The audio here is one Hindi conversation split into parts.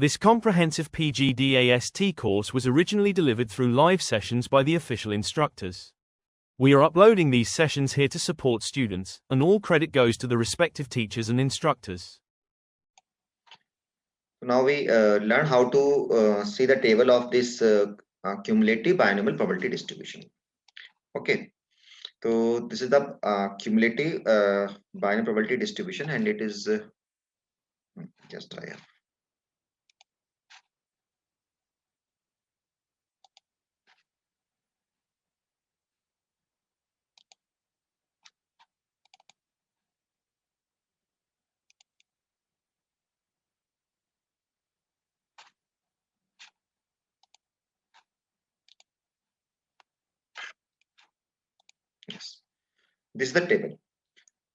This comprehensive PGDAST course was originally delivered through live sessions by the official instructors. We are uploading these sessions here to support students, and all credit goes to the respective teachers and instructors. Now we learn how to see the table of this cumulative binomial probability distribution. Okay, so this is the cumulative binomial probability distribution, and it is just try. Yes, this is the table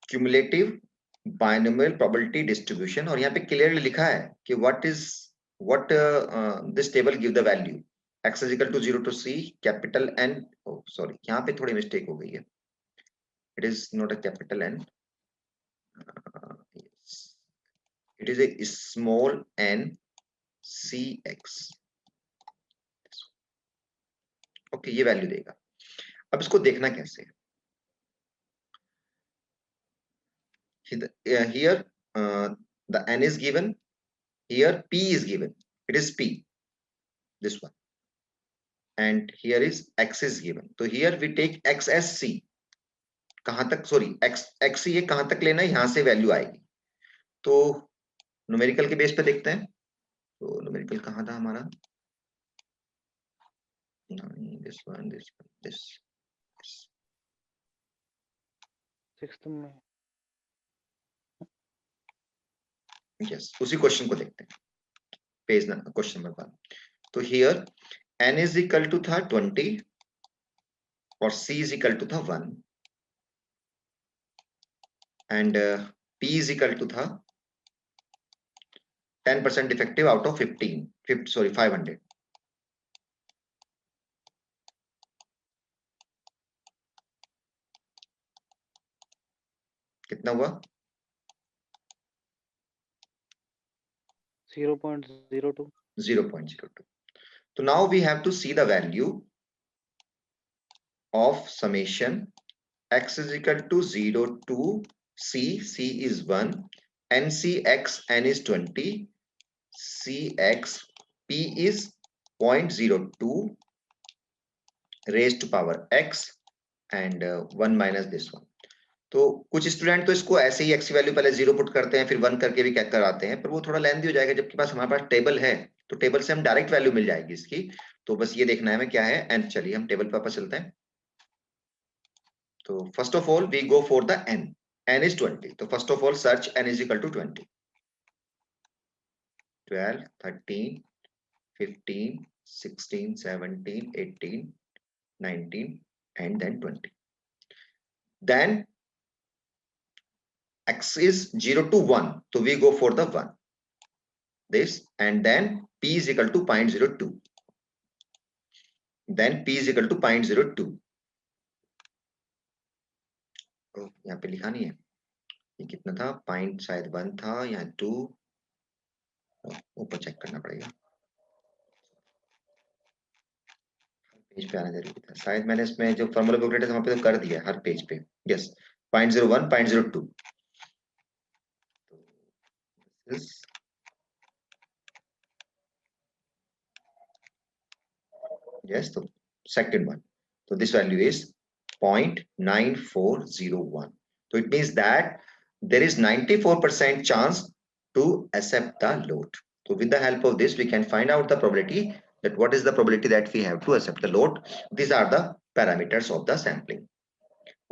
cumulative binomial probability distribution, और यहाँ पे clearly लिखा है कि what this table give the value x is equal to 0 to c capital N. Oh sorry, यहाँ पे थोड़ी mistake हो गई है. It is not a capital N. Yes. It is a small n cx. Okay, ये वैल्यू देगा. अब इसको देखना कैसे है. Here the n is given, here p is given, it is p, this one, and here is x is given. So here we take x as c. कहां तक, सॉरी x ये कहां तक लेना है, यहां से वैल्यू आएगी. तो न्यूमेरिकल के बेस पे देखते हैं. तो न्यूमेरिकल कहां था हमारा, this one, this सिक्स्थ में. यस, उसी क्वेश्चन को देखते हैं. Page question number 1. तो here n is equal to था 20 और c इज इक्वल टू था 1 and p is equal to था 10% इफेक्टिव आउट ऑफ 500. कितना हुआ? 0.02. 0.02. So now we have to see the value of summation x is equal to 0 to c is 1, ncx n is 20, cx p is 0.02 raised to power x and 1 minus this one. तो कुछ स्टूडेंट तो इसको ऐसे ही x की वैल्यू पहले 0 पुट करते हैं, फिर 1 करके भी कहकर आते हैं, पर वो थोड़ा लेंथी हो जाएगा. जबकि पास हमारे पास टेबल है, तो टेबल से हम डायरेक्ट वैल्यू मिल जाएगी इसकी. तो बस ये देखना है हमें क्या है. एंड चलिए हम टेबल पे वापस चलते हैं. तो first of all we go for the n is 20. तो first of all search n is equal to 20. 12, 13, 15, 16, 17, 18, 19 and then 20. Then x is 0 to 1, so we go for the 1, this, and then p is equal to 0.02, then p is equal to 0.02. यहाँ पे लिखा नहीं है ये कितना था, पॉइंट शायद 1 था या 2, ऊपर चेक करना पड़ेगा. पेज पे आना जरूरी था, शायद मैंने इसमें जो फॉर्मूला कैलकुलेटर वहां पे तो कर दिया हर पेज पे. Yes, 0.01, 0.02. Yes, so second one. So this value is 0.9401. So it means that there is 94% chance to accept the load. So with the help of this, we can find out the probability, that what is the probability that we have to accept the load. These are the parameters of the sampling.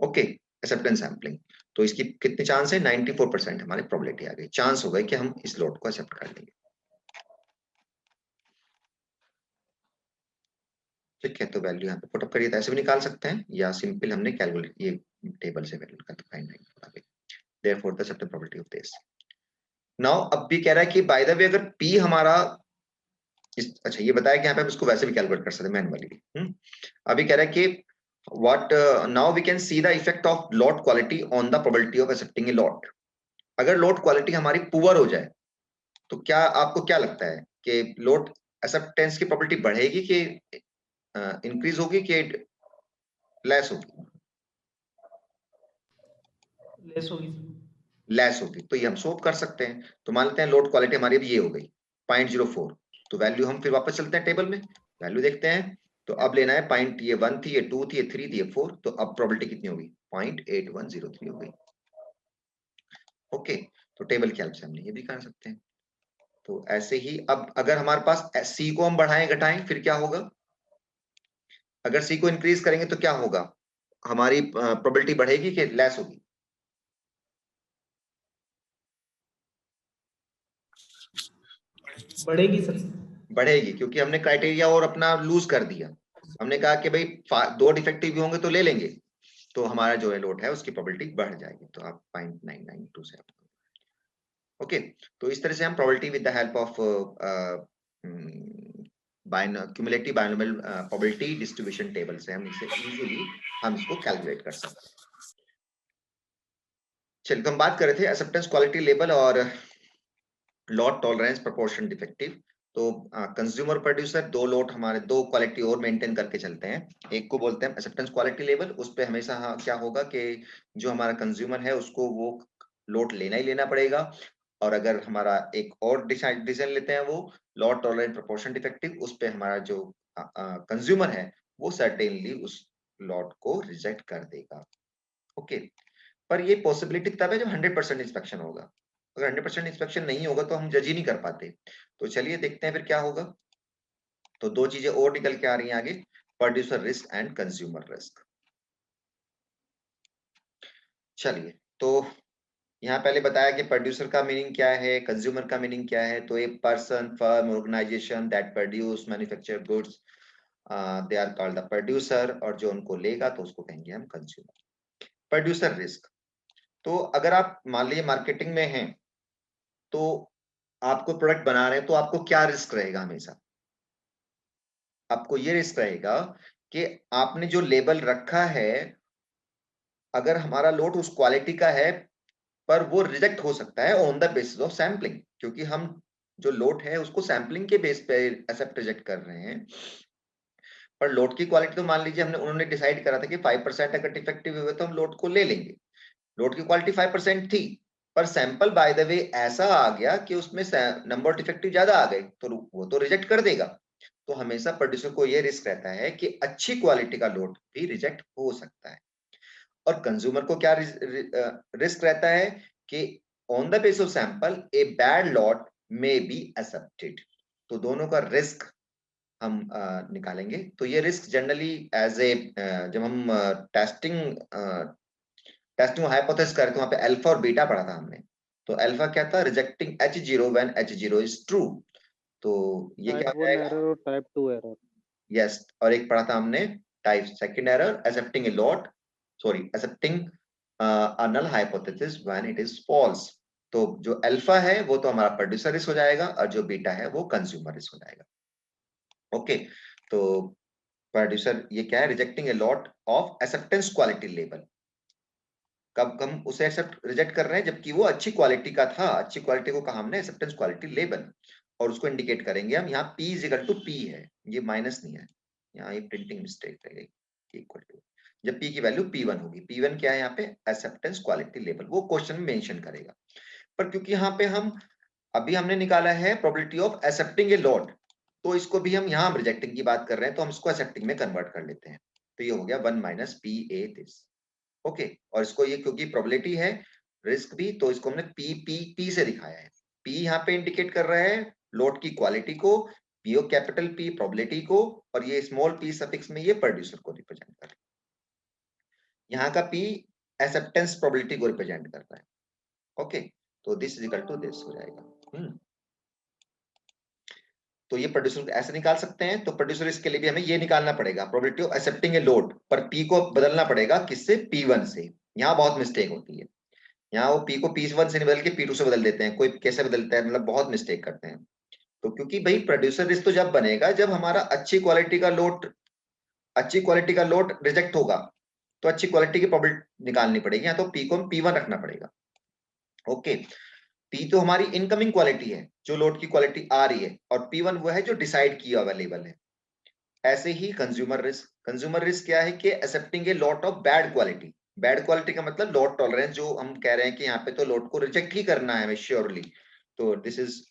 Okay, acceptance sampling. तो इसकी कितने चांस है? 94% हमारी प्रोबेबिलिटी आ गई. चांस हो गए कि हम इस लोड को एक्सेप्ट कर लेंगे. ठीक है, तो वैल्यू यहाँ पे पुट अप करिए. ऐसे भी निकाल सकते हैं या सिंपल हमने कैलकुलेट ये टेबल से वैल्यू का फाइंड आएगा. Therefore the accepted probability of this. Now अब भी कह रहा है कि बाय द वे अगर p हमारा अच्छा ये बताया कि यहाँ पे हम इसको वैसे भी कैलकुलेट कर सकते हैं मैनुअली. अभी कह रहा है कि what now we can see the effect of lot quality on the probability of accepting a lot. अगर lot quality हमारी पुअर हो जाए तो क्या आपको क्या लगता है कि लोड एक्सेप्टेंस की प्रोबेबिलिटी बढ़ेगी कि इंक्रीज होगी कि लेस होगी? लेस होगी। लेस होगी। तो ये हम सोप कर सकते हैं। तो मान लेते हैं लोड क्वालिटी हमारी अब ये हो गई 0.04। तो वैल्यू हम फिर वापस चलते हैं टेबल में, वैल्यू देखते हैं। तो अब लेना है पॉइंट, ये 1 थी, ये 2 थी, ये 3 थी, ये 4। तो अब प्रोबेबिलिटी कितनी होगी? 0.8103 हो गई। ओके, तो टेबल की हेल्प से हमने ये भी कर सकते हैं। तो ऐसे ही अब अगर हमारे पास सी को हम बढ़ाएं घटाएं फिर क्या होगा? अगर सी को इंक्रीज करेंगे तो क्या होगा? हमारी प्रोबेबिलिटी बढ़ेगी कि लेस होगी? बढ़ेगी सर। बढ़ेगी, क्योंकि हमने क्राइटेरिया और अपना लूज कर दिया। हमने कहा कि भाई 2 डिफेक्टिव भी होंगे तो ले लेंगे, तो हमारा जो है लोड है उसकी प्रोबेबिलिटी बढ़ जाएगी। तो आप 0.9927। ओके, तो इस तरह से हम probability with the help of cumulative binomial probability distribution table से हम इसे इजीली हम इसको कैलकुलेट कर सकते हैं। चलिए, तो हम बात कर रहे थे एक्सेप्टेंस क्वालिटी लेवल और लॉट टॉलरेंस प्रोपोर्शन डिफेक्टिव। तो कंज्यूमर प्रोड्यूसर दो लॉट हमारे दो क्वालिटी और मेंटेन करके चलते हैं। एक को बोलते हैं एक्सेप्टेंस क्वालिटी लेवल, उस पे हमेशा क्या होगा कि जो हमारा कंज्यूमर है उसको वो लॉट लेना ही लेना पड़ेगा। और अगर हमारा एक और डिसीजन लेते हैं वो लॉट टॉलरेंस प्रोपोर्शन डिफेक्टिव, उस पे हमारा जो कंज्यूमर है वो सर्टेनली उस लॉट को रिजेक्ट कर देगा। ओके, पर ये पॉसिबिलिटी तब है जब 100% इंस्पेक्शन होगा। अगर 100% इंस्पेक्शन नहीं होगा तो हम जज ही नहीं कर पाते। तो चलिए देखते हैं फिर क्या होगा। तो दो चीजें और निकल के आ रही हैं आगे, producer risk and consumer risk. चलिए, तो यहाँ पहले बताया कि प्रोड्यूसर का मीनिंग क्या है, कंज्यूमर का मीनिंग क्या है। तो a person, firm, organisation that produce manufacture goods, they are called the producer, और जो उनको लेगा तो उसको कहेंगे हम कंज्यूमर। प्रोड्यूसर रिस्क, तो अगर आप मान लीजिए मार्केटिंग में हैं तो आपको प्रोडक्ट बना रहे हैं, तो आपको क्या रिस्क रहेगा? हमेशा आपको ये रिस्क रहेगा कि आपने जो लेबल रखा है, अगर हमारा लोट उस क्वालिटी का है पर वो रिजेक्ट हो सकता है on the basis of sampling, क्योंकि हम जो लोट है उसको सैम्पलिंग के बेस पे एक्सेप्ट रिजेक्ट कर रहे हैं। पर लोट की क्वालिटी तो मान लीजिए हमने उन्होंने डिसाइड करा था कि 5% अगर डिफेक्टिव हुए तो हम लोट को ले लेंगे। लोट की क्वालिटी 5% थी, पर सैंपल बाय द वे ऐसा आ गया कि उसमें नंबर डिफेक्टिव ज्यादा आ गए, तो वो तो रिजेक्ट कर देगा। तो हमेशा प्रोड्यूसर को ये रिस्क रहता है कि अच्छी क्वालिटी का लोट भी रिजेक्ट हो सकता है। और कंज्यूमर को क्या रिस्क रहता है कि on the base of sample a bad lot may be accepted. तो दोनों का रिस्क हम निकालेंगे। तो ये रिस्क जनरली एज ए जब हम टेस्टिंग हाइपोथेसिस करते हैं, वहां पे अल्फा और बीटा पढ़ा था हमने। तो अल्फा क्या था? Rejecting H0 when H0 is true. तो ये क्या टाइप हो 1 जाएगा? एरर और टाइप 2 एरर। यस, और एक पढ़ा था हमने type second error, accepting a lot, sorry accepting a null hypothesis when it is false. तो जो अल्फा है वो तो हमारा प्रोड्यूसर रिस्क हो जाएगा, और जो बीटा है वो कंज्यूमर रिस्क हो जाएगा। ओके, तो प्रोड्यूसर ये क्या है? Rejecting a lot of acceptance quality level. कब हम उसे एक्सेप्ट रिजेक्ट कर रहे हैं? जबकि वो अच्छी क्वालिटी का था। अच्छी क्वालिटी को कहा हमने एक्सेप्टेंस क्वालिटी लेवल, और उसको इंडिकेट करेंगे हम। यहाँ P is equal to P है, ये माइनस नहीं है, यहाँ ये प्रिंटिंग मिस्टेक रह गई। इक्वल टू, जब P की वैल्यू P1 होगी। P1 क्या है यहाँ पे? एक्सेप्टेंस क्वालिटी लेवल, वो क्वेश्चन में मेंशन करेगा। पर क्योंकि यहाँ पे हम अभी हमने निकाला है probability of accepting a lot, तो इसको भी हम यहाँ रिजेक्टिंग की बात कर रहे हैं, तो हम इसको एक्सेप्टिंग में कन्वर्ट कर लेते हैं। तो ये हो गया 1 माइनस PA दिस। ओके, और इसको ये क्योंकि प्रोबेबिलिटी है रिस्क भी, तो इसको हमने P से दिखाया है। P यहाँ पे इंडिकेट कर रहा है लोड की क्वालिटी को, P कैपिटल P प्रोबेबिलिटी को, और ये स्मॉल p सफिक्स में ये प्रोड्यूसर को रिप्रेजेंट कर रहा है। यहाँ का P एक्सेप्टेंस प्रोबेबिलिटी को रिप्रेजेंट करता है। ओके, तो this is equal to this हो जाएगा। तो ये प्रोड्यूसर ऐसे निकाल सकते हैं। तो प्रोड्यूसर इसके लिए भी हमें ये निकालना पड़ेगा probability of accepting a load, पर P को बदलना पड़ेगा किससे? P1 से। यहाँ बहुत मिस्टेक होती है, यहाँ वो P को P1 से नहीं बदल के P2 से बदल देते हैं। कोई कैसे बदलता है, मतलब बहुत मिस्टेक करते हैं। तो क्योंकि भाई प्रोड्यूसर रिस्क तो जब बनेगा जब हमारा अच्छी क्वालिटी का लोड रिजेक्ट होगा, तो अच्छी क्वालिटी की प्रोबेबिलिटी निकालनी पड़ेगी। यहाँ तो P को P1 रखना पड़ेगा। ओके, P तो हमारी इनकमिंग क्वालिटी है, जो लोड की क्वालिटी आ रही है, और P1 वो है जो डिसाइड किया अवेलेबल है। ऐसे ही कंज्यूमर रिस्क क्या है कि accepting a lot of bad quality. Bad quality का मतलब लोड टॉलरेंस, जो हम कह रहे हैं कि यहाँ पे तो लोड को रिजेक्ट ही करना है श्योरली, तो this is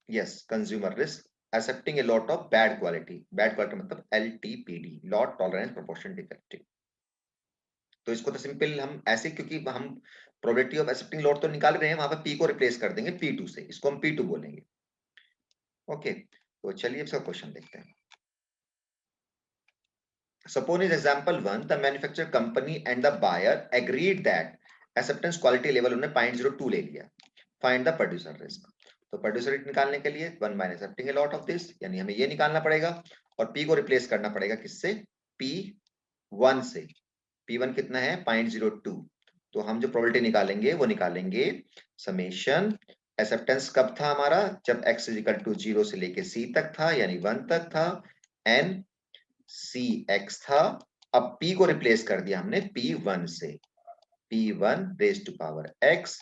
yes consumer risk, accepting a lot of bad quality मतलब LTPD, lot tolerance proportion defective. तो इसको तो सिंपल हम ऐसे, क्योंकि हम प्रोबेबिलिटी ऑफ एक्सेप्टिंग लॉट तो निकाल रहे हैं, वहां पर P को रिप्लेस कर देंगे P2 से, इसको हम P2 बोलेंगे। ओके, तो चलिए इसका क्वेश्चन देखते हैं। Suppose in example 1, the manufacturer company and the buyer agreed that acceptance quality level उन्होंने 0.02 ले लिया। Find the producer risk। तो producer risk निकालने के लिए 1 minus accepting a lot of this, यानी हमें ये निकालना पड़ेगा, और P को रिप्लेस करना पड़ेगा किससे? P1 से। P1 कितना है? 0.02। तो हम जो प्रोबेबिलिटी निकालेंगे वो निकालेंगे समेशन एक्सेप्टेंस कब था हमारा? जब x इज इक्वल टू 0 से लेके c तक था, यानी 1 तक था, n cx था। अब p को रिप्लेस कर दिया हमने p1 से, p1 raise to power x,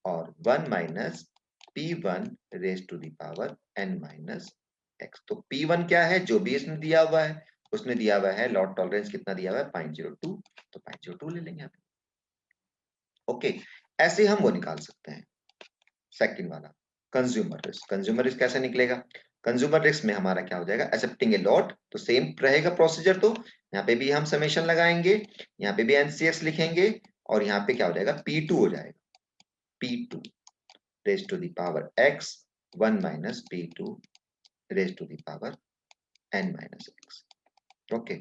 और 1 minus p1 raise to the power n minus x। तो p1 क्या है? जो भी इसने दिया हुआ है, उसने दिया हुआ है लॉट टॉलरेंस कितना दिया हुआ है? 0.02, तो 0.02 ले लेंगे। ओके, ऐसे हम वो निकाल सकते हैं। सेकंड वाला कंज्यूमर रिस्क कैसे निकलेगा? कंज्यूमर रिस्क में हमारा क्या हो जाएगा? एक्सेप्टिंग ए लॉट, तो सेम रहेगा प्रोसीजर। तो यहाँ पे भी हम समेशन लगाएंगे, यहाँ पे भी NCX लिखेंगे, और यहाँ पे क्या हो जाएगा? P2 हो जाएगा। P2 raise to the power x, 1 minus P2 raise to the power n minus x। Okay,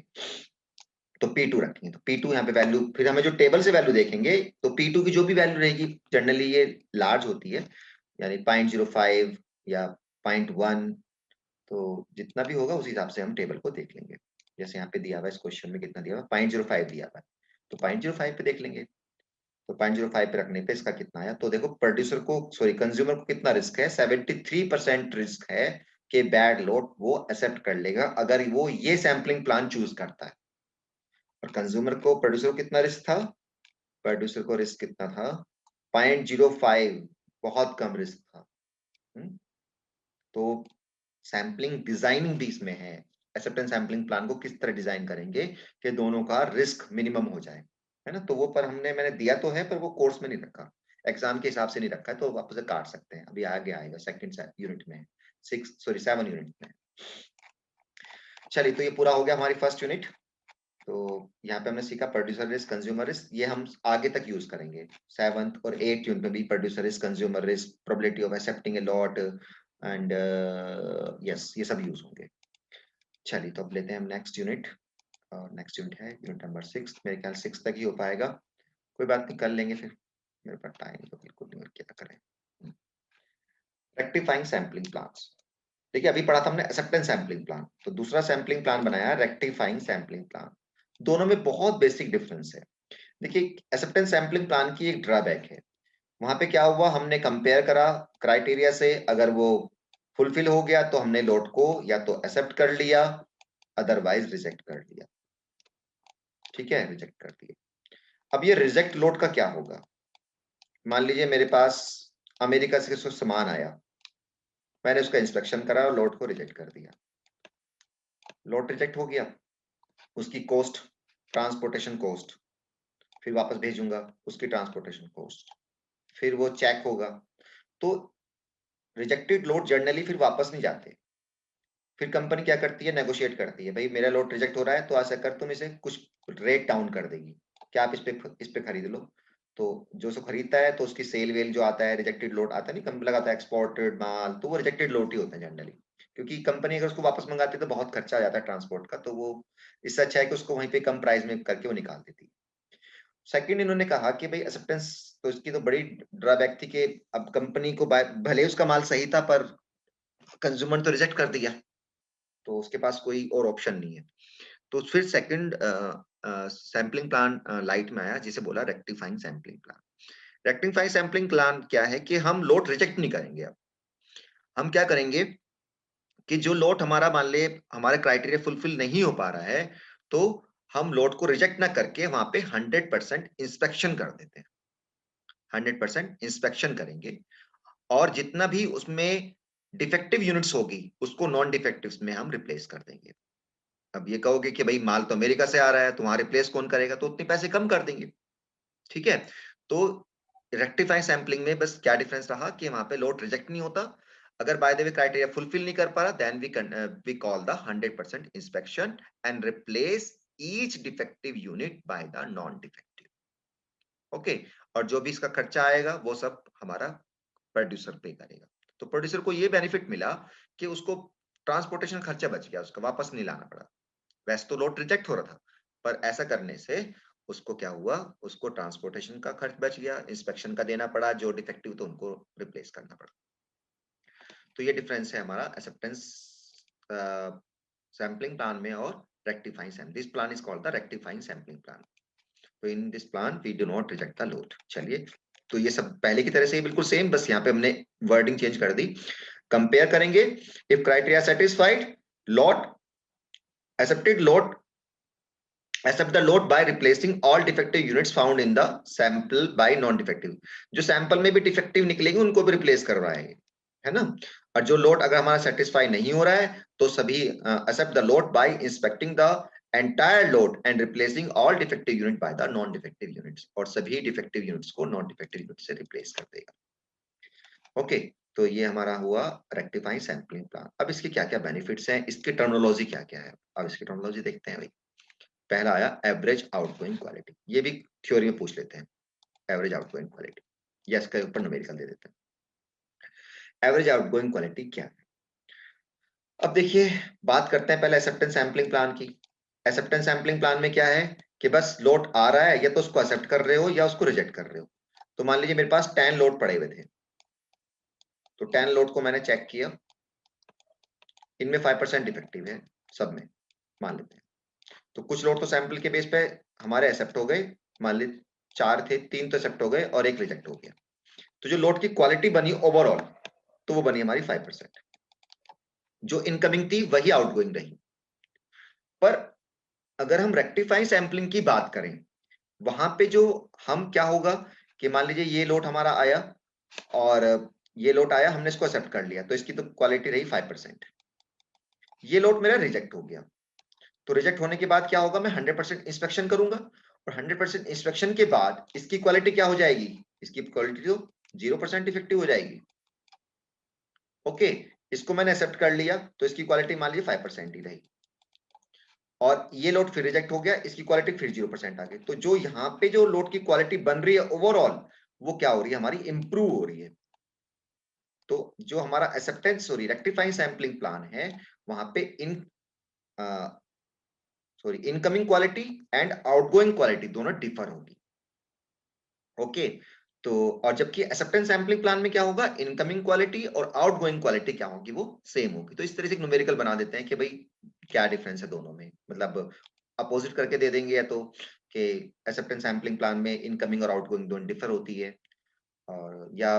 तो P2 रखेंगे, तो P2 यहाँ पे वैल्यू, फिर हमें जो टेबल से वैल्यू देखेंगे, तो P2 की जो भी वैल्यू रहेगी, जनरली ये लार्ज होती है, यानी 0.05 या 0.1, तो जितना भी होगा उस हिसाब से हम टेबल को देख लेंगे। जैसे यहाँ पे दिया हुआ है, इस क्वेश्चन में कितना दिया हुआ है? 0.05 दिया हुआ है, तो 0.05 पे देख लेंगे। तो 0.05 पे रखने पे इसका कितना आया? तो देखो प्रोड्यूसर को, सॉरी कंज्यूमर को कितना रिस्क है? 73% रिस्क है कि बैड लोड वो एक्सेप्ट कर लेगा अगर वो ये सैम्पलिंग प्लान चूज करता है। और कंज्यूमर को, प्रोड्यूसर को कितना रिस्क था? प्रोड्यूसर को रिस्क कितना था? 0.05, बहुत कम रिस्क था। तो सैम्पलिंग डिजाइनिंग भी इसमें है। एक्सेप्टेंस सैम्पलिंग प्लान को किस तरह डिजाइन करेंगे कि दोनों का रिस्क मिनिमम हो जाए, है ना? तो वो पर मैंने दिया तो है, पर वो कोर्स में नहीं रखा, एग्जाम के हिसाब से नहीं रखा है, तो आप उसे काट सकते हैं। अभी आगे आएगा सेकंड यूनिट में, 7 यूनिट में। चलिए, तो ये पूरा हो गया हमारी फर्स्ट यूनिट। तो यहाँ पे हमने सीखा प्रोड्यूसर रिस्क, कंज्यूमर रिस्क, ये हम आगे तक यूज करेंगे। 7th और 8th यूनिट में भी producer risk, consumer risk, probability of accepting a lot, and yes, ये सब यूज होंगे। चलिए, तो अब लेते हैं हम नेक्स्ट यूनिट, और नेक्स्ट यूनिट है यूनिट नंबर 6। मेरे ख्याल 6 तक ही हो पाएगा, कोई बात नहीं, कर लेंगे फिर, मेरे पास टाइम तो बिल्कुल नहीं, और क्या करें। Rectifying sampling plans. देखिए, अभी पढ़ा था हमने एक्सेप्टेंस सैम्पलिंग प्लान, तो दूसरा सैम्पलिंग प्लान बनाया रेक्टिफाइंग सैम्पलिंग प्लान। दोनों में बहुत बेसिक डिफरेंस है। देखिए, एक्सेप्टेंस सैम्पलिंग प्लान की एक ड्रॉबैक है, वहां पे क्या हुआ, हमने कंपेयर करा क्राइटेरिया से, अगर वो फुलफिल हो गया तो हमने लोड को या तो एक्सेप्ट कर लिया, अदरवाइज रिजेक्ट कर लिया। ठीक है, रिजेक्ट कर दिया। अब ये रिजेक्ट लोड का क्या होगा? मान लीजिए मेरे पास अमेरिका से कुछ सामान आया, मैंने उसका इंस्पेक्शन करा और लोड को रिजेक्ट कर दिया। लोड रिजेक्ट हो गया, उसकी कॉस्ट, ट्रांसपोर्टेशन कॉस्ट, फिर वापस भेजूंगा, उसकी ट्रांसपोर्टेशन कॉस्ट, फिर वो चेक होगा। तो रिजेक्टेड लोड जर्नली फिर वापस नहीं जाते। फिर कंपनी क्या करती है? नेगोशिएट करती है, भाई मेरा लोड रिजेक्ट हो रहा है, तो ऐसा कर, तुम इसे कुछ रेट डाउन कर देगी, क्या आप इस पे खरीद लो। तो जो सो खरीदता है, तो उसकी सेल वेल जो आता है, रिजेक्टेड लोड आता है, नहीं कंपनी लगाता है एक्सपोर्टेड माल, तो वो रिजेक्टेड लोड ही होता है जनरली, क्योंकि कंपनी अगर उसको वापस मंगाती है तो बहुत खर्चा आ जाता है ट्रांसपोर्ट का, तो वो इससे अच्छा है कि उसको वहीं पे कम प्राइस में करके वो निकाल देती है। सेकंड, इन्होंने कहा कि भाई एक्सेप्टेंस, तो इसकी तो बड़ी ड्रॉबैक थी कि अब कंपनी को भले उसका माल सही था, पर कंज्यूमर तो रिजेक्ट कर दिया, तो उसके पास कोई और ऑप्शन नहीं है। तो फिर सेकंड सैम्पलिंग प्लान लाइट में आया, जिसे बोला rectifying sampling plan. Rectifying sampling plan क्या है कि हम लोड रिजेक्ट नहीं करेंगे। अब हम क्या करेंगे कि जो लोड हमारा, मान ले हमारे क्राइटेरिया फुलफिल नहीं हो पा रहा है, तो हम लोड को रिजेक्ट ना करके वहां पे 100% इंस्पेक्शन कर देते हैं। 100% इंस्पेक्शन करेंगे और जितना भी उसमें डिफेक्टिव यूनिट्स होगी उसको नॉन डिफेक्टिव्स में हम रिप्लेस कर देंगे। अब ये कहोगे कि भाई माल तो अमेरिका से आ रहा है तो वहां रिप्लेस कौन करेगा, तो उतने पैसे कम कर देंगे। ठीक है, तो रेक्टिफाई सैंपलिंग में बस क्या डिफरेंस रहा कि वहां पे लोड रिजेक्ट नहीं होता। अगर by the way criteria fulfil नहीं कर पा रहा then we call the 100% inspection and replace each defective unit by the non defective. Okay, और जो भी इसका खर्चा आएगा वो सब हमारा प्रोड्यूसर पे करेगा। तो प्रोड्यूसर को ये बेनिफिट मिला कि उसको ट्रांसपोर्टेशन खर्चा बच गया, उसका वापस नहीं लाना पड़ा। वैसे तो लोड रिजेक्ट हो रहा था पर ऐसा करने से उसको क्या हुआ, उसको ट्रांसपोर्टेशन का खर्च बच गया, इंस्पेक्शन का देना पड़ा, जो डिफेक्टिव तो उनको रिप्लेस करना पड़ा। तो ये डिफरेंस है हमारा एक्सेप्टेंस सैम्पलिंग प्लान में और rectifying sampling. This plan is called the rectifying sampling plan. तो in this plan we do not reject the load. चलिए, तो ये सब पहले की तरह से बिल्कुल सेम, बस यहाँ पे हमने वर्डिंग चेंज कर दी। कंपेयर करेंगे, if criteria satisfied load accepted load accept the load by replacing all defective units found in the sample by non defective। जो सैंपल में भी डिफेक्टिव निकलेंगे उनको भी रिप्लेस करवाएंगे, है ना। और जो लोड अगर हमारा सेटिस्फाई नहीं हो रहा है तो सभी accept the load by inspecting the entire load and replacing all defective unit by the non defective units। और सभी डिफेक्टिव यूनिट्स को नॉन डिफेक्टिव यूनिट से रिप्लेस कर देगा। ओके, तो ये हमारा हुआ रेक्टिफाइंग सैंपलिंग प्लान। अब इसके क्या क्या बेनिफिट्स हैं, इसकी टर्मिनोलॉजी क्या क्या है, अब इसकी टर्मिनोलॉजी देखते हैं भाई। पहला आया एवरेज आउटगोइंग क्वालिटी, ये भी थ्योरी में पूछ लेते हैं। एवरेज आउटगोइंग क्वालिटी, या इसके ऊपर न्यूमेरिकल दे देते हैं। एवरेज आउटगोइंग क्वालिटी क्या है, अब देखिए बात करते हैं पहले एक्सेप्टेंस सैंपलिंग प्लान की। एक्सेप्टेंस सैंपलिंग प्लान में क्या है कि बस लोड आ रहा है, या तो उसको एक्सेप्ट कर रहे हो या उसको रिजेक्ट कर रहे हो। तो मान लीजिए मेरे पास 10 लोड पड़े हुए थे, तो 10 लोड को मैंने चेक किया, इनमें 5% डिफेक्टिव है सब में, मान लेते हैं। तो कुछ लोड तो सैंपल के बेस पे हमारे एक्सेप्ट हो गए, मान लीजिए 4 थे, 3 तो एक्सेप्ट हो गए और 1 रिजेक्ट हो गया। तो जो लोड की क्वालिटी बनी ओवरऑल, तो वो बनी हमारी 5%। जो इनकमिंग थी वही आउटगोइंग रही। पर अगर हम रेक्टिफाइंग सैंपलिंग की बात करें, वहां पे जो हम क्या होगा कि मान लीजिए ये लोड हमारा आया और ये लोड आया, हमने इसको एक्सेप्ट कर लिया, तो इसकी तो क्वालिटी रही 5%। ये लोड मेरा रिजेक्ट हो गया, तो रिजेक्ट होने के बाद क्या होगा, मैं 100% इंस्पेक्शन करूंगा और 100% इंस्पेक्शन के बाद इसकी क्वालिटी क्या हो जाएगी, इसकी क्वालिटी तो 0% इफेक्टिव हो जाएगी। ओके, इसको मैंने एक्सेप्ट कर लिया तो इसकी क्वालिटी मान लीजिए 5% ही रही, और ये लोड फिर रिजेक्ट हो गया, इसकी क्वालिटी फिर 0% आ गई। तो जो यहाँ पे जो लोड की क्वालिटी बन रही है ओवरऑल, वो क्या हो रही है, हमारी इंप्रूव हो रही है। तो जो हमारा acceptance sorry rectifying sampling plan है, वहां पे incoming quality and outgoing quality दोनों डिफर होगी। ओके, तो और जबकि एक्सेप्टेंस सैंपलिंग प्लान में क्या होगा, इनकमिंग क्वालिटी और आउटगोइंग क्वालिटी क्या होगी, वो सेम होगी। तो इस तरह से एक न्यूमेरिकल बना देते हैं कि भाई क्या डिफरेंस है दोनों में, मतलब अपोजिट करके दे देंगे, या तो कि एक्सेप्टेंस सैंपलिंग प्लान में इनकमिंग और आउटगोइंग दोनों डिफर होती है, और या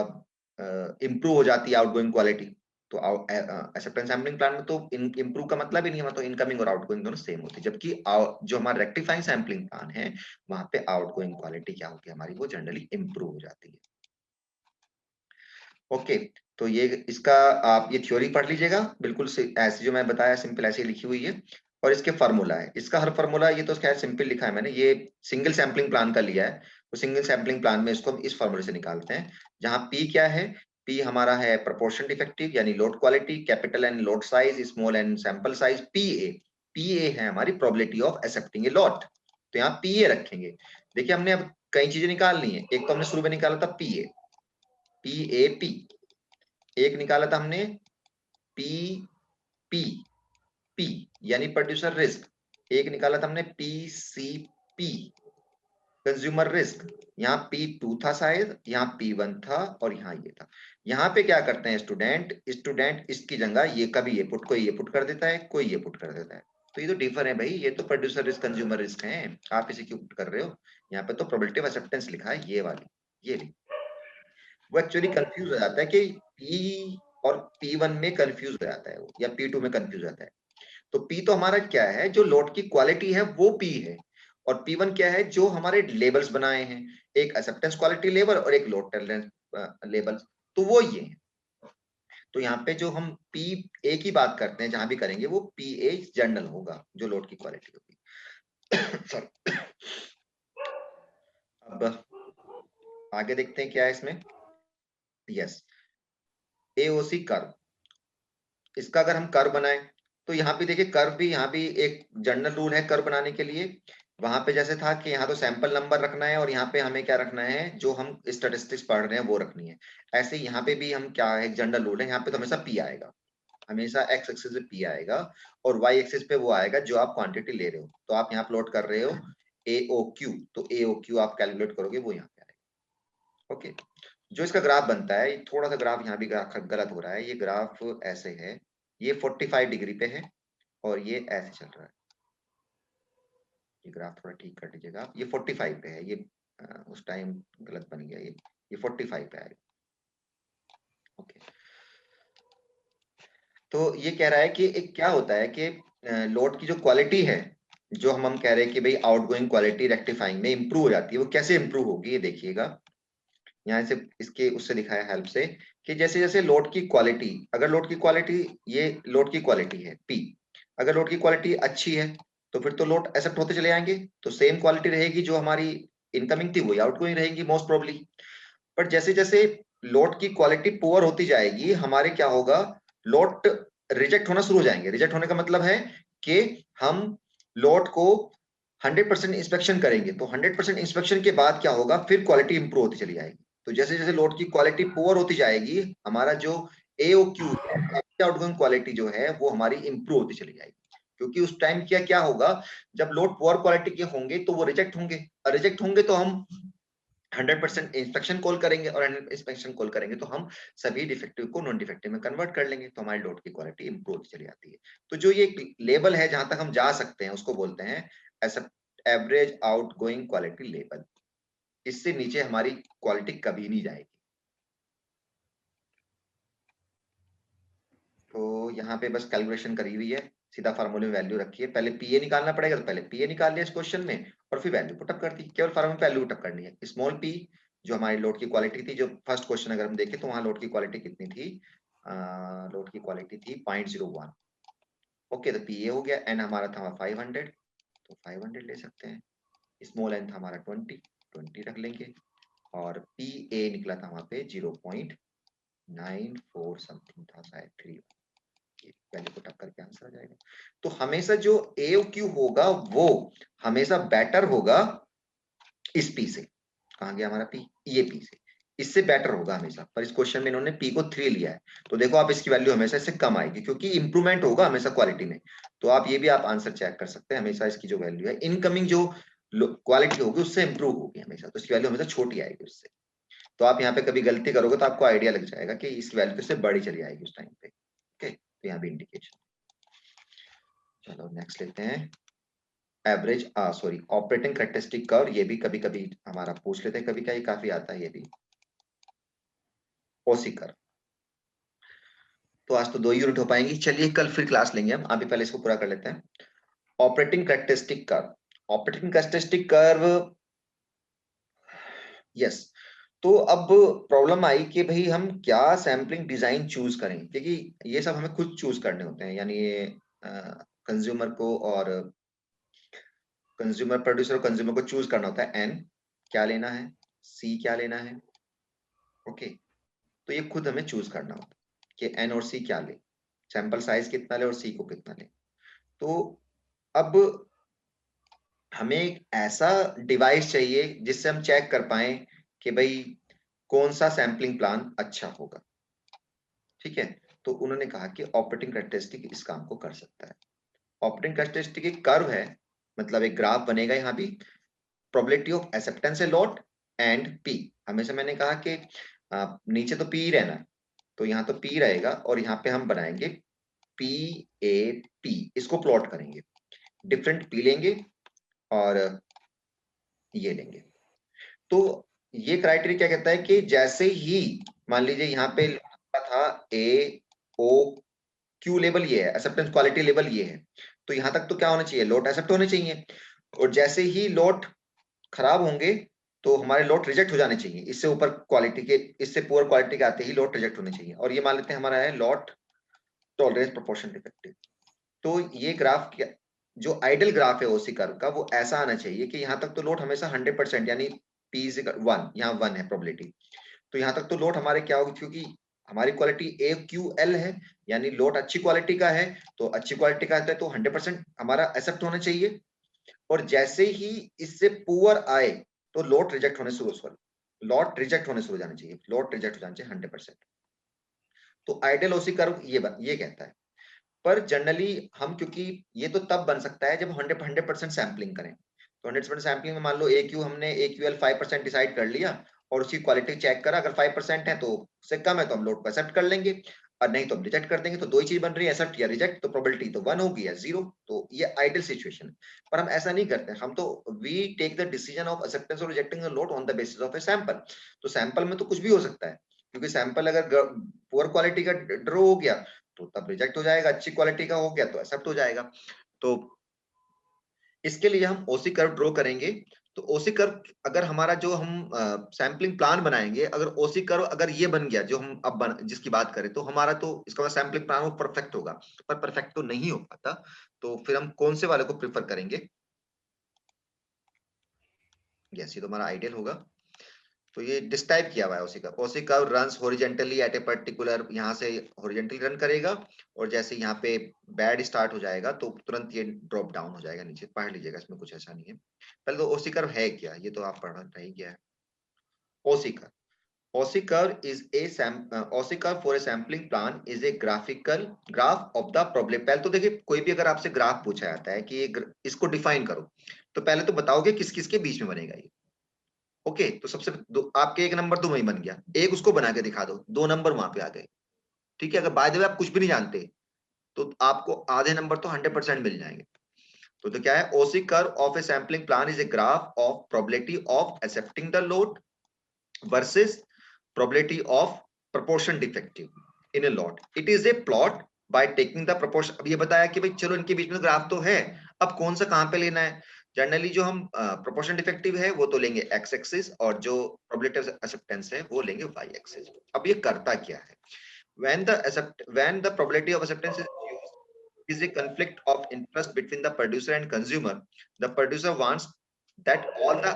इम्प्रूव हो जाती है आउटगोइंग क्वालिटी। तो एक्सेप्टेंस सैंपलिंग प्लान में तो इम्प्रूव का मतलब ही नहीं है, तो इनकमिंग और आउटगोइंग दोनों सेम होती है। जबकि जो हमारा रेक्टिफाइंग सैंपलिंग प्लान है, वहां पे आउटगोइंग क्वालिटी क्या होगी हमारी, वो जनरली इम्प्रूव हो जाती है। ओके, तो ये इसका आप ये थ्योरी पढ़ लीजिएगा, बिल्कुल ऐसे जो मैं बताया सिंपल ऐसे ही लिखी हुई है। और इसके फार्मूला है, इसका हर फार्मूला ये तो खैर सिंपल लिखा है मैंने, ये सिंगल सैंपलिंग प्लान का लिया है। तो सिंगल सैंपलिंग प्लान में इसको हम इस फार्मूले से निकालते हैं, जहां पी क्या है, पी हमारा है प्रोपोर्शन डिफेक्टिव यानी lot quality, capital N lot size, small n sample size, P a है हमारी probability of accepting a lot. तो यहाँ पी ए रखेंगे। देखिए हमने अब कई चीजें निकालनी है, एक तो हमने शुरू में निकाला था पी ए पी, एक निकाला था हमने पी पी पी यानी प्रोड्यूसर रिस्क, एक निकाला था हमने पीसीपी कंज्यूमर रिस्क। यहाँ P2 था शायद, यहाँ P1 था और यहाँ ये था। यहाँ पे क्या करते हैं स्टूडेंट इसकी जगह ये कभी ये पुट, कोई ये पुट कर देता है, कोई ये पुट कर देता है। तो ये तो डिफर है भाई, ये तो प्रोड्यूसर रिस्क कंज्यूमर रिस्क है, आप इसे क्यों पुट कर रहे हो। यहाँ पे तो प्रोबेबिलिटी ऑफ एक्सेप्टेंस लिखा है, ये वाली, ये भी। वो एक्चुअली कंफ्यूज हो जाता है कि P और P1 में कंफ्यूज हो जाता है वो, या P2 में कंफ्यूज हो जाता है। तो P तो हमारा क्या है, जो लोड की क्वालिटी है वो P है, और P1 क्या है, जो हमारे लेबल्स बनाए हैं, एक एक्सेप्टेंस क्वालिटी लेवल और एक लोड टॉलरेंस लेवल, तो वो ये है। तो यहाँ पे जो हम PA की बात करते हैं, जहां भी करेंगे वो PA जनरल होगा, जो लोड की क्वालिटी होगी। सॉरी। अब आगे देखते हैं क्या है इसमें। यस, AOC कर्व, इसका अगर हम कर्व बनाएं तो यहाँ पे देखिए कर्व भी, यहाँ भी एक जनरल रूल है कर्व बनाने के लिए। वहां पे जैसे था कि यहाँ तो सैंपल नंबर रखना है और यहाँ पे हमें क्या रखना है, जो हम स्टैटिस्टिक्स पढ़ रहे हैं वो रखनी है। ऐसे ही यहाँ पे भी हम क्या है, जनरल रूल है, यहाँ पे तो हमेशा P आएगा, हमेशा एक्स एक्सिस पे P आएगा और वाई एक्सिस पे वो आएगा जो आप क्वांटिटी ले रहे हो। तो आप यहाँ प्लॉट कर रहे हो AOQ, तो AOQ आप कैलकुलेट करोगे वो यहाँ पे आएगा। ओके, जो इसका ग्राफ बनता है, थोड़ा सा ग्राफ यहाँ भी गलत हो रहा है, ये ग्राफ ऐसे है, ये 45 डिग्री पे है और ये ऐसे चल रहा है। ये ग्राफ थोड़ा ठीक कर लीजिएगा, ये 45 पे है, ये उस टाइम गलत बन गया, ये 45 पे आएगा। ओके, तो ये कह रहा है कि एक क्या होता है कि लोड की जो क्वालिटी है, जो हम कह रहे हैं कि भाई आउटगोइंग क्वालिटी रेक्टिफाइंग में इंप्रूव हो जाती है, वो कैसे इंप्रूव होगी ये देखिएगा। यहाँ से इसके उससे दिखाया हेल्प से कि जैसे जैसे लोड की क्वालिटी, अगर लोड की क्वालिटी, ये लोड की क्वालिटी है P, अगर लोड की क्वालिटी अच्छी है तो फिर तो लोड एक्सेप्ट होते चले जाएंगे, तो सेम क्वालिटी रहेगी जो हमारी इनकमिंग थी वही आउटगोइंग रहेगी मोस्ट प्रोबेबली। पर जैसे जैसे लोड की क्वालिटी पुअर होती जाएगी, हमारे क्या होगा, लोड रिजेक्ट होना शुरू हो जाएंगे। रिजेक्ट होने का मतलब है कि हम लोड को 100% इंस्पेक्शन करेंगे, तो 100% इंस्पेक्शन के बाद क्या होगा, फिर क्वालिटी इंप्रूव होती चली जाएगी। तो जैसे जैसे लोड की क्वालिटी पुअर होती जाएगी, हमारा जो AOQ आउटगोइंग क्वालिटी जो है वो हमारी इंप्रूव होती चली जाएगी। क्योंकि उस टाइम क्या क्या होगा, जब लोड पुअर क्वालिटी के होंगे तो वो रिजेक्ट होंगे, और रिजेक्ट होंगे तो हम 100% इंस्पेक्शन कॉल करेंगे, और इंस्पेक्शन कॉल करेंगे तो हम सभी डिफेक्टिव को नॉन डिफेक्टिव में कन्वर्ट कर लेंगे, तो हमारी लोड की क्वालिटी इंप्रूव होती चली जाती है। तो जो ये लेवल है जहां तक हम जा सकते हैं उसको बोलते हैं एवरेज आउटगोइंग क्वालिटी लेवल। इससे नीचे हमारी क्वालिटी कभी नहीं जाएगी। तो यहाँ पे बस कैलकुलेशन करी हुई है, सीधा फार्मूले में वैल्यू रखी है, पहले PA निकालना पड़ेगा तो पहले PA निकाल लिया इस क्वेश्चन में और फिर वैल्यू पुटअप कर दी। केवल फार्मूले में वैल्यू पुटअप करनी है। स्मॉल p जो हमारी लोड की क्वालिटी थी, जो फर्स्ट क्वेश्चन अगर हम देखें तो वहां लोड की क्वालिटी कितनी थी, लोड की क्वालिटी थी 0.01। ओके, तो PA हो गया, एन हमारा था 500, तो 500 ले सकते हैं। स्मॉल एन था हमारा 20 रख लेंगे, और PA निकला था वहां पे 0.94 समथिंग था शायद, 3 वैल्यू को टक्कर के आंसर आ जाएगा। तो हमेशा जो AOQ होगा वो हमेशा बेटर होगा इस P से। कहां गया हमारा P, ये P से, इससे बेटर होगा हमेशा। पर इस क्वेश्चन में इन्होंने P को 3 लिया है, तो देखो आप इसकी वैल्यू हमेशा इससे कम आएगी, क्योंकि इंप्रूवमेंट होगा हमेशा क्वालिटी में। तो आप ये भी आप आंसर चेक कर सकते हैं, हमेशा इसकी जो वैल्यू है इनकमिंग जो क्वालिटी होगी उससे इंप्रूव होगी हमेशा, तो इसकी वैल्यू हमेशा छोटी आएगी उससे। तो आप यहाँ पे कभी गलती करोगे तो आपको आइडिया लग जाएगा कि इस वैल्यू से बड़ी चली आएगी उस टाइम पे। ओके, तो यहाँ भी इंडिकेशन। चलो नेक्स्ट लेते हैं, average sorry operating characteristic curve. ये भी कभी कभी हमारा पूछ लेते हैं, कभी कभी काफी आता है ये भी। ओसी कर्व, तो आज तो 2 यूनिट हो पाएंगी, चलिए कल फिर क्लास लेंगे हम, अभी पहले इसको पूरा कर लेते हैं। Operating characteristic curve, operating characteristic curve, yes. तो अब प्रॉब्लम आई कि भाई हम क्या सैम्पलिंग डिजाइन चूज करें, क्योंकि ये सब हमें खुद चूज करने होते हैं, यानी ये कंज्यूमर को और कंज्यूमर प्रोड्यूसर और कंज्यूमर को चूज करना होता है, एन क्या लेना है, सी क्या लेना है। ओके, तो ये खुद हमें चूज करना होता है कि एन और सी क्या ले, सैंपल साइज कितना ले और सी को कितना ले। तो अब हमें एक ऐसा डिवाइस चाहिए जिससे हम चेक कर पाए कि भाई कौन सा सैम्पलिंग प्लान अच्छा होगा। ठीक है, तो उन्होंने कहा कि ऑपरेटिंग कैरेक्टरिस्टिक इस काम को कर सकता है। ऑपरेटिंग कैरेक्टरिस्टिक एक कर्व है, मतलब एक ग्राफ बनेगा यहाँ भी, probability of acceptance a lot and P। हमेशा मैंने कहा कि नीचे तो P ही रहना है, तो यहाँ तो P रहेगा और यहाँ पे हम बनाएंगे PAP, इसको प्लॉट करेंगे, डिफरेंट P लेंगे और ये लेंगे। तो ये क्राइटेरिया क्या कहता है कि जैसे ही मान लीजिए यहाँ पे था AOQ लेवल ये है, एक्सेप्टेंस क्वालिटी लेवल ये है, तो यहाँ तक तो क्या होना चाहिए, लोड एक्सेप्ट होने चाहिए। और जैसे ही लॉट खराब होंगे तो हमारे लॉट रिजेक्ट हो जाने चाहिए। इससे ऊपर क्वालिटी के, इससे पुअर क्वालिटी के आते ही लॉट रिजेक्ट होने चाहिए। और ये मान लेते हैं हमारा है लॉट टॉलरेंस प्रोपोर्शन डिफेक्टिव। तो ये ग्राफ क्या, जो आइडल ग्राफ है ओसी कर्व का, वो ऐसा आना चाहिए कि यहाँ तक तो लोड हमेशा 100%, यानी P इज 1, यहाँ 1 है प्रोबेबिलिटी, तो यहाँ तक तो लोड हमारे क्या होगी, क्योंकि हमारी क्वालिटी AQL है, यानी लोड अच्छी क्वालिटी का है, तो अच्छी क्वालिटी का आता है तो 100% हमारा एक्सेप्ट होना चाहिए। और जैसे ही इससे पुअर आए तो लोड रिजेक्ट होने शुरू, सॉरी लॉट रिजेक्ट होने शुरू जाना चाहिए, लॉट रिजेक्ट हो जाना चाहिए 100%। तो आइडियल ओसी कर्व ये कहता है। पर जनरली हम, क्योंकि ये तो तब बन सकता है जब 100% सैम्पलिंग करें। तो 100% सैम्पलिंग में मान लो AQ हमने AQL 5% डिसाइड कर लिया और उसकी क्वालिटी चेक करा, अगर 5% है तो उससे कम है तो हम लोड को एक्सेप्ट कर लेंगे, और नहीं तो हम रिजेक्ट कर देंगे। तो दो ही चीज बन रही है, एक्सेप्ट या रिजेक्ट, तो प्रोबेबिलिटी तो 1 होगी या 0। तो ये आइडियल सिचुएशन है। पर हम ऐसा नहीं करते, हम तो we take the decision of acceptance और rejecting the load on the basis of a sample. तो सैंपल में तो कुछ भी हो सकता है, क्योंकि सैंपल अगर पुअर क्वालिटी का ड्रॉ हो गया तो तब रिजेक्ट हो जाएगा, अच्छी क्वालिटी का हो गया तो एक्सेप्ट हो जाएगा। तो इसके लिए हम ओसी कर्व ड्रॉ करेंगे। तो ओसी कर्व अगर हमारा जो हम सैम्पलिंग प्लान बनाएंगे, अगर ओसी कर्व अगर ये बन गया जो हम अब जिसकी बात करें, तो हमारा तो इसका सैम्पलिंग प्लान वो परफेक्ट होगा। पर परफेक्ट तो नहीं हो पाता, तो फिर हम कौन से वाले को प्रिफर करेंगे? यस, ये तो हमारा आइडियल होगा। तो ये डिस्क्राइब किया हुआ है OC curve. OC curve runs horizontally at a particular, यहाँ से हॉरिजॉन्टली रन करेगा, और जैसे यहाँ पे बैड स्टार्ट हो जाएगा तो तुरंत ये ड्रॉप डाउन हो जाएगा नीचे। पढ़ लीजिएगा, इसमें कुछ ऐसा नहीं है। पहले तो ओसी कर्व है क्या, ये तो आप पढ़ना ही गया है। OC curve, OC curve is a OC curve for a sampling plan is a graphical graph of the problem. पहले तो देखिए, कोई भी अगर आपसे ग्राफ पूछा जाता है कि इसको डिफाइन करो, तो पहले तो बताओगे किस किस के बीच में बनेगा ये। ओके, तो सबसे आपके एक नंबर तो वही बन गया, एक उसको बना के दिखा दो, 2 नंबर वहां पे आ गए। ठीक है, अगर बाय द वे आप कुछ भी नहीं जानते तो आपको आधे नंबर तो 100% मिल जाएंगे। तो क्या है, OC curve of a sampling plan is a graph of probability of accepting the load versus probability of proportion defective in a lot. It is a plot by taking the proportion. अब ये बताया कि भाई चलो इनके बीच में ग्राफ तो है, अब कौन सा कहां पे लेना है। जनरली जो हम प्रोपोर्शन डिफेक्टिव है वो तो लेंगे एक्स एक्सिस, और जो प्रोबेबिलिटी ऑफ एक्सेप्टेंस है वो लेंगे वाई एक्सिस। अब ये करता क्या है, when the probability of acceptance is a conflict of interest between the producer and consumer, the producer wants that all the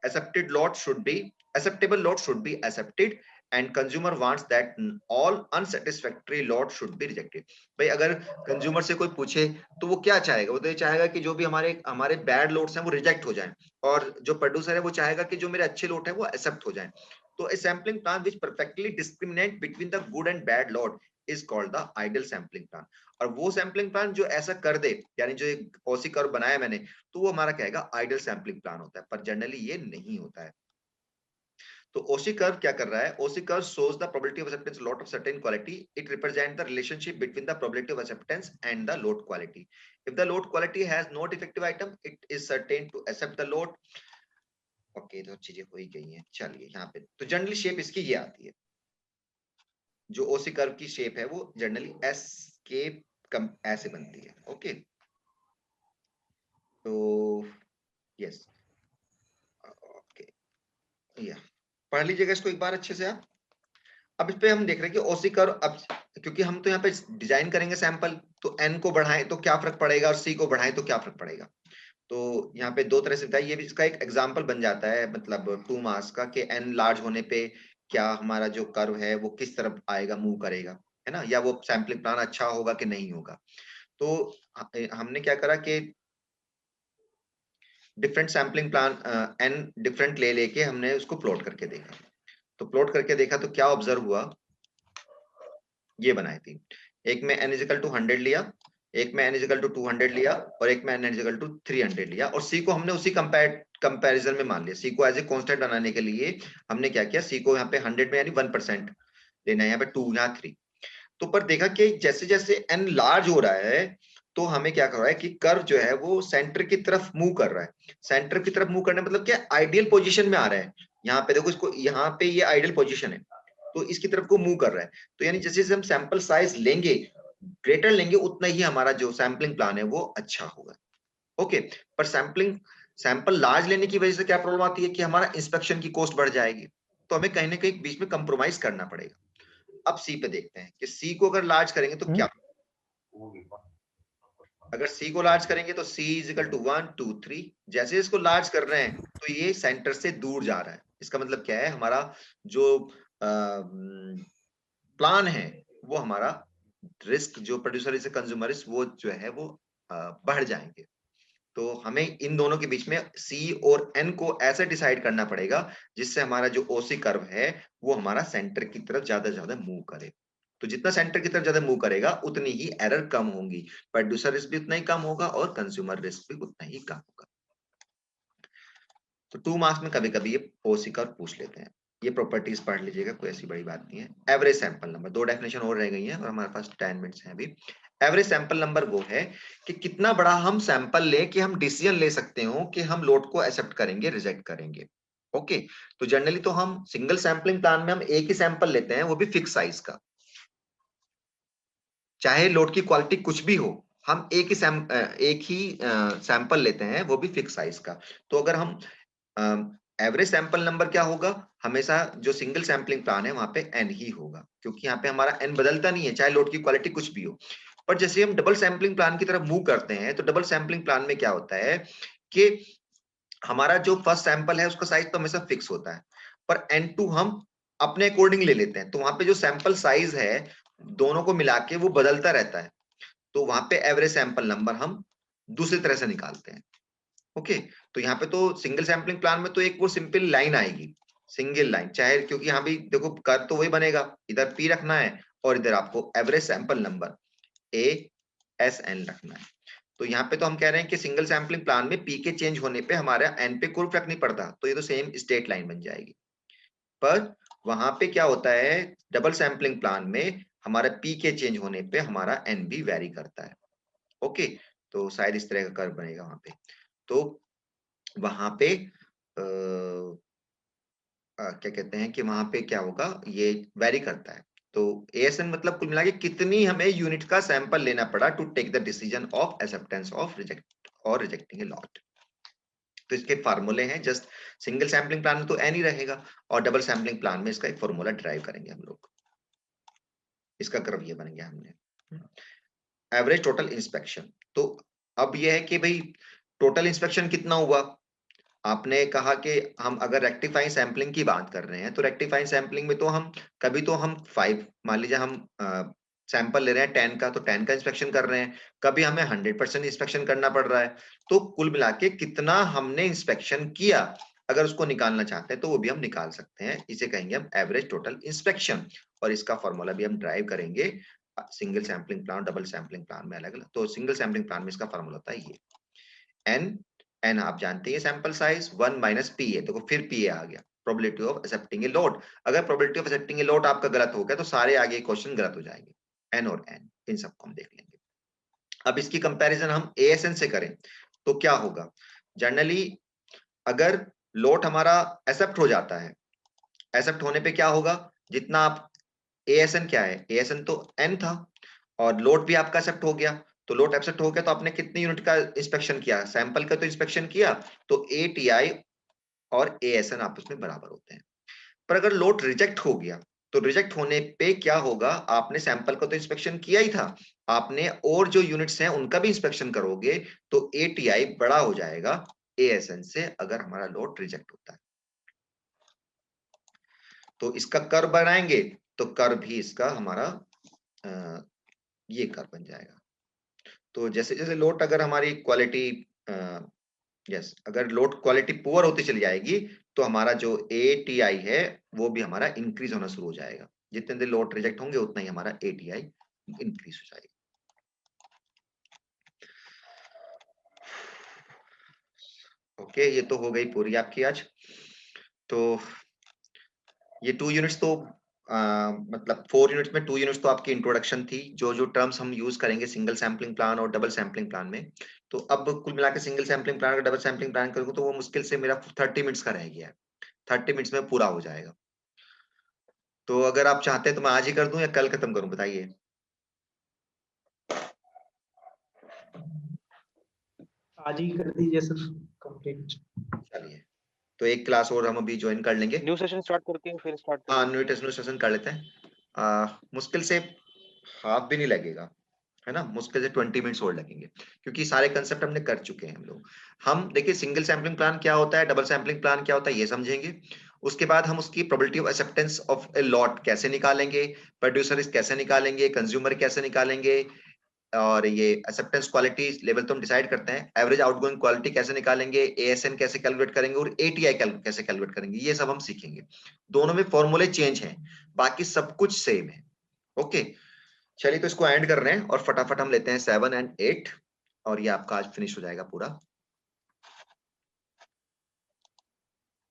acceptable lot should be accepted, and consumer wants that all unsatisfactory lot should be rejected। भाई अगर कंज्यूमर से कोई पूछे तो वो क्या चाहेगा, वो तो ये चाहेगा कि जो भी हमारे हमारे बैड लोड्स हैं वो रिजेक्ट हो जाएं, और जो प्रोड्यूसर है वो चाहेगा कि जो मेरे अच्छे लोट है वो एक्सेप्ट हो जाएं। तो a sampling plan which perfectly discriminate between the good and bad lot is called the ideal sampling plan। और वो सैम्पलिंग प्लान जो ऐसा कर दे, यानी जो एक ओसी कर्व बनाया मैंने, तो वो हमारा कहेगा आइडियल सैम्पलिंग प्लान होता है। पर जनरली ये नहीं होता है। तो ओसी कर्व क्या कर रहा है, OC curve shows the probability of acceptance lot of certain quality. It represents the relationship between the probability of acceptance and the load quality. If the load quality has no defective item, it is certain to accept the load। Okay, तो चीजें हो ही गई हैं। चलिए यहाँ पे तो जनरली शेप इसकी ये आती है, जो ओसी कर्व की शेप है वो जनरली एस के कम ऐसे बनती है। ओके, तो यस, ओके, या पढ़ लीजिएगा इसको एक बार अच्छे से आप। अब इस पे हम देख रहे हैं कि ओसी कर्व, अब क्योंकि हम तो यहाँ पे डिजाइन करेंगे सैंपल, तो एन को बढ़ाएं तो क्या फर्क पड़ेगा और सी को बढ़ाएं तो क्या फर्क पड़ेगा। तो यहाँ पे दो तरह से बताइए, ये भी इसका एक एग्जांपल बन जाता है, मतलब 2 मार्क्स का, कि एन लार्ज होने पे क्या हमारा जो कर्व है वो किस तरफ आएगा, मूव करेगा, है ना, या वो सैंपलिंग प्लान अच्छा होगा कि नहीं होगा। तो हमने क्या करा कि different sampling plan n different ले लेके हमने उसको प्लॉट करके देखा। तो प्लॉट करके देखा तो क्या ऑब्जर्व हुआ, ये बनाई थी। एक में n इजिकल टू 100 लिया, एक में n इजिकल टू 200 लिया, और एक में n इजिकल टू 300 लिया, और c को हमने उसी कंपैरिजन में मान लिया। c को एज ए कांस्टेंट बनाने के लिए हमने क्या किया, c को यहाँ पे 100 में यानी 1% लेना है, यहाँ पे 2 यहाँ 3। तो पर देखा कि जैसे जैसे n लार्ज हो रहा है तो हमें क्या कर रहा है कि कर्व जो है वो सेंटर की तरफ मूव कर रहा है। सेंटर की तरफ मूव करने मतलब क्या, आइडियल पोजीशन में आ रहा है। यहाँ पे देखो, इसको यहाँ पे ये आइडियल पोजीशन है, तो इसकी तरफ को मूव कर रहा है। तो यानी जैसे जैसे हम सैंपल साइज लेंगे, ग्रेटर लेंगे, उतना ही हमारा जो सैंपलिंग प्लान है वो अच्छा होगा। ओके, पर सैंपल लार्ज लेने की वजह से क्या प्रॉब्लम आती है कि हमारा इंस्पेक्शन की कॉस्ट बढ़ जाएगी, तो हमें कहीं ना कहीं बीच में कंप्रोमाइज करना पड़ेगा। अब सी पे देखते हैं कि सी को अगर लार्ज करेंगे तो क्या, अगर सी को लार्ज करेंगे तो सी इज इक्वल टू 1 2 3, जैसे इसको लार्ज कर रहे हैं तो ये सेंटर से दूर जा रहा है। इसका मतलब क्या है, हमारा जो प्लान है वो हमारा रिस्क जो प्रोड्यूसर इज कंज्यूमर रिस्क वो जो है वो बढ़ जाएंगे। तो हमें इन दोनों के बीच में सी और एन को ऐसे डिसाइड करना पड़ेगा जिससे हमारा जो ओसी कर्व है वो हमारा सेंटर की तरफ ज्यादा मूव करे। तो जितना सेंटर की तरफ ज्यादा मूव करेगा उतनी ही एरर कम होंगी, प्रोड्यूसर रिस्क भी उतना ही कम होगा और कंज्यूमर रिस्क भी उतना ही कम होगा। तो 2 मार्क्स में कभी कभी ये ओसी कर्व पूछ लेते हैं। ये प्रॉपर्टीज पढ़ लीजिएगा, कोई ऐसी बड़ी बात नहीं है। एवरेज सैंपल नंबर, 2 डेफिनेशन और रह गई हैं और हमारे पास 10 मिनट्स हैं अभी। एवरेज सैंपल नंबर वो है कि कितना बड़ा हम सैंपल ले कि हम डिसीजन ले सकते हो कि हम लोड को एक्सेप्ट करेंगे रिजेक्ट करेंगे। ओके, तो जनरली तो हम सिंगल सैंपलिंग प्लान में हम एक ही सैंपल लेते हैं, वो भी फिक्स साइज का, चाहे लोड की क्वालिटी कुछ भी हो, हम एक ही सैंपल लेते हैं, वो भी फिक्स साइज का। तो अगर हम एवरेज सैंपल नंबर क्या होगा, हमेशा जो सिंगल सैंपलिंग प्लान है वहां पे एन ही होगा, क्योंकि यहाँ पे हमारा एन बदलता नहीं है चाहे लोड की क्वालिटी कुछ भी हो। पर जैसे हम डबल सैंपलिंग प्लान की तरफ मूव करते हैं तो डबल सैंपलिंग प्लान में क्या होता है कि हमारा जो फर्स्ट सैंपल है उसका साइज तो हमेशा फिक्स होता है, पर N2 हम अपने अकॉर्डिंग ले लेते हैं, तो वहां पे जो सैंपल साइज है दोनों को मिला के वो बदलता रहता है। तो वहां पे एवरेज सैंपल नंबर हम दूसरी तरह से निकालते हैं। ओके, तो यहाँ पे तो सिंगल सैंपलिंग प्लान में तो एक वो सिंपल लाइन आएगी, सिंगल लाइन, चाहे क्योंकि यहाँ भी देखो कर तो वही बनेगा, इधर पी रखना है और इधर आपको एवरेज सैंपल नंबर ASN रखना है। तो यहाँ पे तो हम कह रहे हैं कि सिंगल सैंपलिंग प्लान में पी के चेंज होने पे हमारा एन पे कोई फर्क नहीं पड़ता, तो ये तो सेम स्ट्रेट लाइन बन जाएगी। पर वहां पे क्या होता है, डबल सैंपलिंग प्लान में हमारा पी के चेंज होने पे हमारा एन भी वेरी करता है। ओके, तो शायद इस तरह का कर्व बनेगा वहां पे। तो वहां पे क्या कहते हैं कि वहां पे क्या होगा, ये वेरी करता है। तो एएसएन मतलब कुल मिला के कितनी हमें यूनिट का सैंपल लेना पड़ा to take the decision of acceptance of reject और रिजेक्टिंग ए लॉट। तो इसके फार्मूले हैं, जस्ट सिंगल सैंपलिंग प्लान में तो एन ही रहेगा और डबल सैंपलिंग प्लान में इसका एक फॉर्मूला ड्राइव करेंगे हम लोग। इसका कर्व ये बन गया हमने। एवरेज टोटल इंस्पेक्शन, तो अब ये है कि भाई टोटल इंस्पेक्शन कितना हुआ। आपने कहा कि हम अगर रेक्टिफाइंग सैंपलिंग की बात कर रहे हैं तो रेक्टिफाइंग सैंपलिंग में तो हम कभी तो हम 5 मान लीजिए हम सैंपल ले रहे हैं 10 का, तो 10 का इंस्पेक्शन कर रहे हैं, कभी हमें 100% इंस्पेक्शन करना पड़ रहा है। तो कुल मिला के कितना हमने इंस्पेक्शन किया अगर उसको निकालना चाहते हैं तो वो भी हम निकाल सकते हैं, इसे कहेंगे हम एवरेज टोटल इंस्पेक्शन। और इसका फॉर्मूला भी हम ड्राइव करेंगे single sampling plan double sampling plan में अलग अलग। तो सिंगल सैंपलिंग प्लान में इसका फॉर्मूला होता है ये एन, एन आप जानते हैं sample size 1 minus P A, देखो फिर पी ए आ गया, probability of accepting a load. अगर probability of accepting a load आपका गलत हो गया तो सारे आगे क्वेश्चन गलत हो जाएंगे। एन और एन इन सबको हम देख लेंगे। अब इसकी कंपैरिजन हम एएसएन से करें तो क्या होगा, जनरली अगर लोड हमारा एक्सेप्ट हो जाता है, एक्सेप्ट होने पे क्या होगा, जितना आप एएसएन क्या है, एएसएन तो एन था और लोड भी आपका एक्सेप्ट हो गया, तो लोड एक्सेप्ट हो गया तो आपने कितनी यूनिट का इंस्पेक्शन किया, सैंपल का तो इंस्पेक्शन किया, तो एटीआई और एएसएन आपस में बराबर होते हैं। पर अगर लोड रिजेक्ट हो गया तो रिजेक्ट होने पे क्या होगा, आपने सैंपल का तो इंस्पेक्शन किया ही था, आपने और जो यूनिट्स हैं उनका भी इंस्पेक्शन करोगे तो एटीआई बड़ा हो जाएगा एएसएन से अगर हमारा लोड रिजेक्ट होता है। तो इसका कर्व बनाएंगे तो कर्व भी इसका हमारा ये कर्व बन जाएगा। तो जैसे जैसे लोड अगर हमारी क्वालिटी यस अगर लोड क्वालिटी पुअर होती चली जाएगी तो हमारा जो एटीआई है वो भी हमारा इंक्रीज होना शुरू हो जाएगा, जितने देर लोड रिजेक्ट होंगे उतना ही हमारा एटीआई इंक्रीज हो जाएगा। ओके, ये तो हो गई पूरी आपकी आज। तो ये 2 यूनिट्स तो मतलब 4 यूनिट्स में 2 यूनिट्स तो आपकी इंट्रोडक्शन थी, जो जो टर्म्स हम यूज करेंगे सिंगल सैंपलिंग प्लान और डबल सैंपलिंग प्लान में। तो अब कुल मिला के सिंगल सैंपलिंग प्लान और डबल सैंपलिंग प्लान करूंगा तो वो मुश्किल से मेरा 30 मिनट्स का रह गया है, 30 मिनट्स में पूरा हो जाएगा। तो अगर आप चाहते हैं तो मैं आज ही कर दूं या कल खत्म करूं, बताइए। आज ही कर दीजिए सर कंप्लीट। चलिए, तो एक क्लास और हम अभी ज्वाइन कर लेंगे। न्यू सेशन स्टार्ट करके फिर स्टार्ट हाँ, न्यू सेशन कर लेते हैं। मुश्किल से हाफ भी नहीं लगेगा, है ना, मुश्किल से 20 मिनट्स और लगेंगे, क्योंकि सारे कंसेप्ट हमने कर चुके हैं हम लोग। हम देखिए सिंगल सैम्पलिंग प्लान क्या होता है, डबल सैम्पलिंग प्लान क्या होता है, ये समझेंगे। उसके बाद हम उसकी probability of acceptance of a lot कैसे निकालेंगे, प्रोड्यूसर कैसे निकालेंगे, कंज्यूमर कैसे निकालेंगे, और ये एक्सेप्टेंस क्वालिटी लेवल तो हम डिसाइड करते हैं। एवरेज आउटगोइंग क्वालिटी कैसे निकालेंगे, एएसएन कैसे कैलकुलेट करेंगे, और एटीआई कैसे कैलकुलेट करेंगे, ये सब हम सीखेंगे। दोनों में फॉर्मूले चेंज हैं, बाकी सब कुछ सेम है। ओके, चलिए तो इसको एंड कर रहे हैं और फटाफट हम लेते हैं 7 और 8, और ये आपका आज फिनिश हो जाएगा पूरा।